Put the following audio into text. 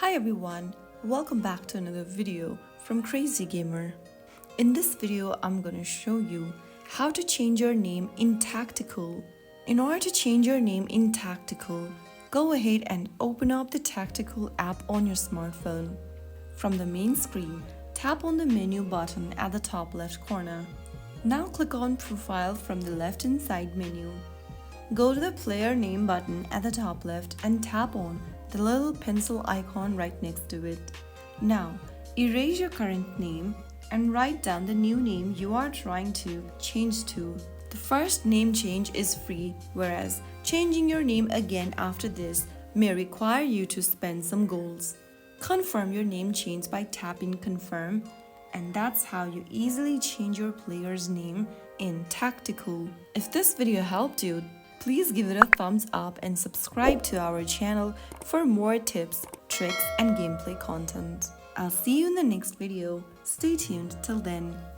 Hi everyone, welcome back to another video from Crazy Gamer. In this video, I'm gonna show you how to change your name in Tacticool. In order to change your name in Tacticool, go ahead and open up the Tacticool app on your smartphone. From the main screen, tap on the menu button at the top left corner. Now click on Profile from the left-hand side menu. Go to the player name button at the top left and tap on the little pencil icon right next to it. Now, erase your current name and write down the new name you are trying to change to. The first name change is free, whereas changing your name again after this may require you to spend some golds. Confirm your name change by tapping Confirm, and that's how you easily change your player's name in Tacticool. If this video helped you, please give it a thumbs up and subscribe to our channel for more tips, tricks, and gameplay content. I'll see you in the next video. Stay tuned till then.